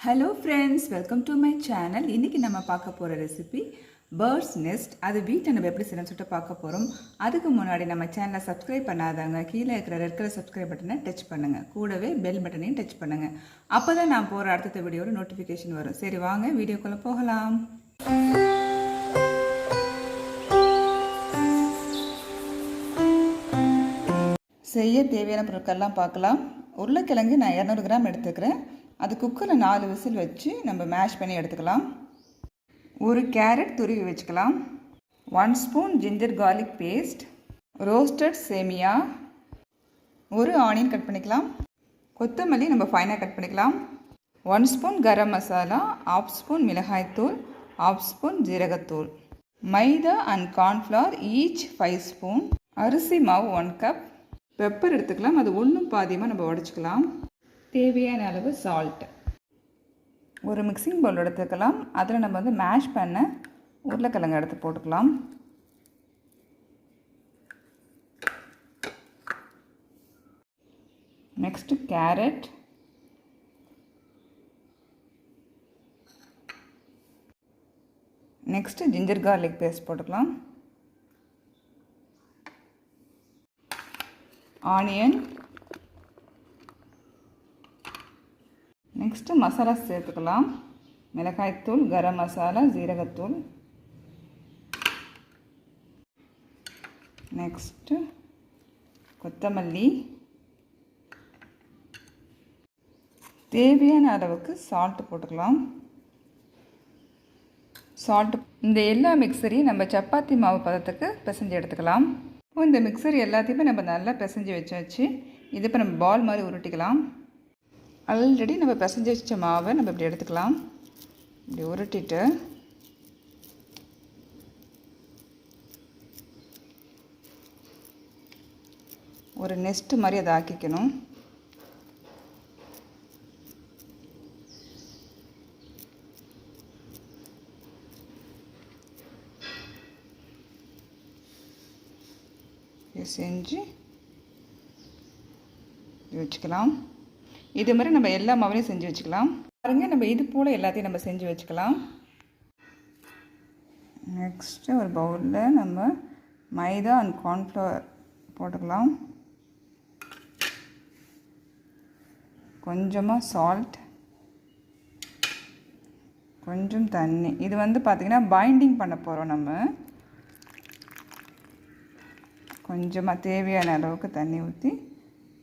Hello friends, welcome to my channel. இன்றைக்கி நம்ம பார்க்க போகிற ரெசிபி பேர்ட்ஸ் நெஸ்ட். அது வீட்டை நம்ம எப்படி செய்யணும்னு சொல்லிட்டு பார்க்க போகிறோம். அதுக்கு முன்னாடி நம்ம சேனலை சப்ஸ்கிரைப் பண்ணாதவங்க கீழே இருக்கிற ரெட் கலர் சப்ஸ்கிரைப் பட்டனை டச் பண்ணுங்கள். கூடவே பெல் பட்டனையும் டச் பண்ணுங்கள். அப்போ தான் நான் போகிற அடுத்த வீடியோவில் நோட்டிஃபிகேஷன் வரும். சரி, வாங்க வீடியோக்குள்ளே போகலாம். செய்ய தேவையான பொருட்கள்லாம் பார்க்கலாம். உருளைக்கிழங்கு நான் 200 கிராம் எடுத்துக்கிறேன். அது குக்கரில் 4 விசில் வச்சு நம்ம மேஷ் பண்ணி எடுத்துக்கலாம். ஒரு கேரட் துருவி வச்சுக்கலாம். 1 spoon ginger garlic paste, roasted சேமியா, ஒரு ஆனியன் கட் பண்ணிக்கலாம். கொத்தமல்லி நம்ம ஃபைனாக கட் பண்ணிக்கலாம். 1 ஸ்பூன் கரம் மசாலா, 1/2 ஸ்பூன் மிளகாய்த்தூள், 1/2 ஸ்பூன் ஜீரகத்தூள், மைதா அண்ட் கார்ன்ஃப்ளவர் ஈச் 5 ஸ்பூன், அரிசி மாவு 1 கப், பெப்பர் எடுத்துக்கலாம். அது ஒன்றும் பாதியமாக நம்ம உடச்சிக்கலாம். தேவையான அளவு சால்ட். ஒரு மிக்சிங் பவுல் எடுத்துக்கலாம். அதில் நம்ம வந்து மேஷ் பண்ண உருளைக்கிழங்கு எடுத்து போட்டுக்கலாம். Next carrot, next ginger garlic paste போட்டுக்கலாம். ஆனியன், நெக்ஸ்ட்டு மசாலா சேர்த்துக்கலாம். மிளகாய்த்தூள், கரம் மசாலா, ஜீரகத்தூள், நெக்ஸ்ட்டு கொத்தமல்லி, தேவையான அளவுக்கு சால்ட்டு போட்டுக்கலாம். சால்ட்டு இந்த எல்லா மிக்சரையும் நம்ம சப்பாத்தி மாவு பதத்துக்கு பிசைஞ்சு எடுத்துக்கலாம். இப்போ இந்த மிக்சர் எல்லாத்தையுமே நம்ம நல்லா பிசைஞ்சு வச்சாச்சு. இது இப்போ நம்ம பால் மாதிரி உருட்டிக்கலாம். ஆல்ரெடி நம்ம பிசைஞ்சு வச்ச மாவை நம்ம இப்படி எடுத்துக்கலாம். இப்படி உருட்டிட்டு ஒரு நெஸ்ட்டு மாதிரி அதை ஆக்கிக்கணும். செஞ்சு வச்சுக்கலாம். இது மாதிரி நம்ம எல்லா மாவுலையும் செஞ்சு வச்சுக்கலாம். பாருங்கள், நம்ம இது போல் எல்லாத்தையும் நம்ம செஞ்சு வச்சுக்கலாம். நெக்ஸ்ட்டு ஒரு பவுலில் நம்ம மைதா அண்ட் கார்ன்ஃப்ளவர் போட்டுக்கலாம். கொஞ்சமாக சால்ட், கொஞ்சம் தண்ணி. இது வந்து பார்த்திங்கன்னா பைண்டிங் பண்ண போகிறோம். நம்ம கொஞ்சமாக தேவையான அளவுக்கு தண்ணி ஊற்றி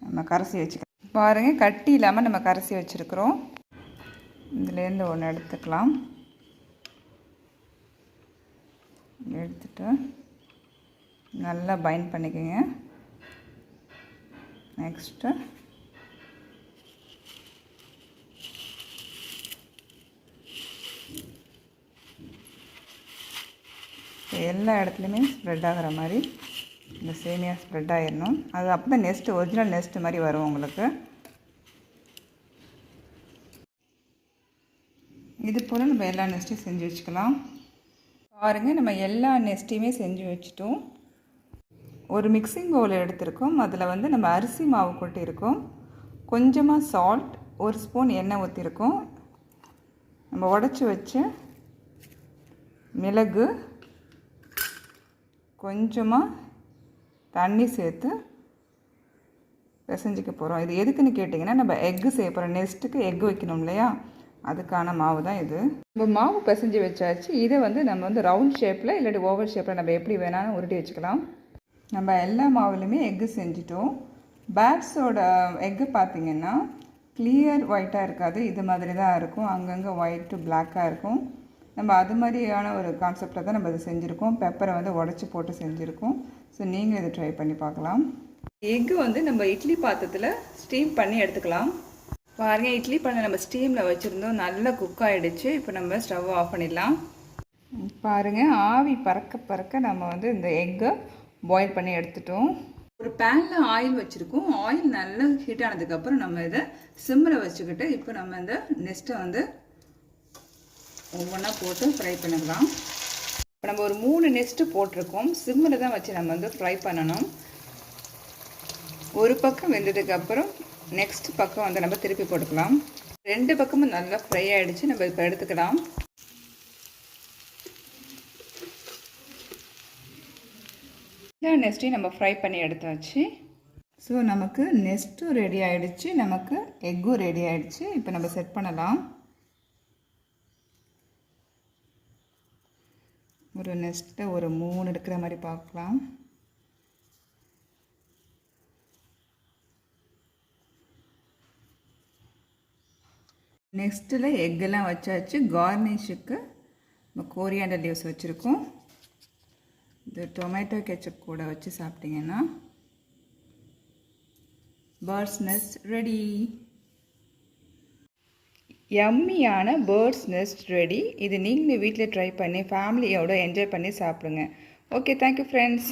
நம்ம கரைச்சி வச்சுக்கலாம். பாருங்கள், கட்டி இல்லாமல் நம்ம கரைச்சி வச்சுருக்குறோம். இதுலேருந்து ஒன்று எடுத்துக்கலாம். எடுத்துட்டு நல்லா பைண்ட் பண்ணிக்கோங்க. நெக்ஸ்ட்டு எல்லா இடத்துலையுமே ஸ்ப்ரெட் ஆகிற மாதிரி இந்த சேமியா ஸ்ப்ரெட் ஆகிடணும். அது அப்போ தான் நெஸ்ட்டு ஒரிஜினல் நெஸ்ட்டு மாதிரி வரும் உங்களுக்கு. இது போல் நம்ம எல்லா நெஸ்ட்டையும் செஞ்சு வச்சுக்கலாம். பாருங்கள், நம்ம எல்லா நெஸ்ட்டையுமே செஞ்சு வச்சுட்டோம். ஒரு மிக்சிங் பவுல் எடுத்துருக்கோம். அதில் வந்து நம்ம அரிசி மாவு கொட்டியிருக்கோம். கொஞ்சமாக சால்ட், 1 ஸ்பூன் எண்ணெய் ஊற்றிருக்கோம். நம்ம உடச்சி வச்ச மிளகு, கொஞ்சமாக தண்ணி சேர்த்து பிசைஞ்சிக்க போகிறோம். இது எதுக்குன்னு கேட்டிங்கன்னா, நம்ம எக்கு செய்ய போகிறோம். நெக்ஸ்ட்டுக்கு எக்கு வைக்கணும் இல்லையா, அதுக்கான மாவு தான் இது. நம்ம மாவு பிசைஞ்சு வச்சாச்சு. இதை வந்து நம்ம வந்து ரவுண்ட் ஷேப்பில் இல்லாட்டி ஓவல் ஷேப்பில் நம்ம எப்படி வேணாலும் உருட்டி வச்சுக்கலாம். நம்ம எல்லா மாவுலையுமே எக்கு செஞ்சிட்டோம். பேட்ஸோட எக்கு பார்த்திங்கன்னா கிளியர் ஒயிட்டாக இருக்காது. இது மாதிரி தான் இருக்கும். அங்கங்கே ஒயிட்டு பிளாக்காக இருக்கும். நம்ம அது மாதிரியான ஒரு கான்செப்டில் தான் நம்ம இது செஞ்சுருக்கோம். பெப்பரை வந்து உடச்சி போட்டு செஞ்சுருக்கோம். ஸோ நீங்கள் இதை ட்ரை பண்ணி பார்க்கலாம். எக்கு வந்து நம்ம இட்லி பாத்திரத்தில் ஸ்டீம் பண்ணி எடுத்துக்கலாம். பாருங்கள், இட்லி பண்ண நம்ம ஸ்டீமில் வச்சுருந்தோம். நல்லா குக் ஆகிடுச்சு. இப்போ நம்ம ஸ்டவ் ஆஃப் பண்ணிடலாம். பாருங்கள், ஆவி பறக்க பறக்க நம்ம வந்து இந்த எக்கை பாயில் பண்ணி எடுத்துட்டோம். ஒரு பேனில் ஆயில் வச்சுருக்கோம். ஆயில் நல்லா ஹீட் ஆனதுக்கப்புறம் நம்ம இதை சிம்மில் வச்சுக்கிட்டு இப்போ நம்ம இந்த நெஸ்ட்டை வந்து ஒவ்வொன்றா போட்டு ஃப்ரை பண்ணிக்கலாம். இப்போ நம்ம ஒரு 3 நெஸ்ட்டு போட்டிருக்கோம். சிம்மில் தான் வச்சு நம்ம வந்து ஃப்ரை பண்ணணும். ஒரு பக்கம் வெந்ததுக்கப்புறம் நெக்ஸ்ட் பக்கம் வந்து நம்ம திருப்பி போட்டுக்கலாம். 2 பக்கமும் நல்லா ஃப்ரை ஆகிடுச்சு. நம்ம இப்போ எடுத்துக்கலாம். எல்லா நெஸ்ட்டையும் நம்ம ஃப்ரை பண்ணி எடுத்தாச்சு. ஸோ நமக்கு நெஸ்ட்டும் ரெடி ஆகிடுச்சு, நமக்கு எக்கும் ரெடி ஆகிடுச்சு. இப்போ நம்ம செட் பண்ணலாம். ஒரு நெஸ்ட்டில் ஒரு 3 இருக்கிற மாதிரி பார்க்கலாம். நெக்ஸ்ட்டில் எக்கெல்லாம் வச்சாச்சு. கார்னிஷுக்கு நம்ம கோரியாண்டர் லீவ்ஸ் வச்சுருக்கோம். இது டொமேட்டோ கெச்சப் கூட வச்சு சாப்பிட்டிங்கன்னா பேர்ட்ஸ் நெஸ்ட் ரெடி. யம்மியான பேர்ட்ஸ் நெஸ்ட் ரெடி. இது நீங்களும் வீட்டில் ட்ரை பண்ணி ஃபேமிலியோடு என்ஜாய் பண்ணி சாப்பிடுங்க. Okay, thank you friends.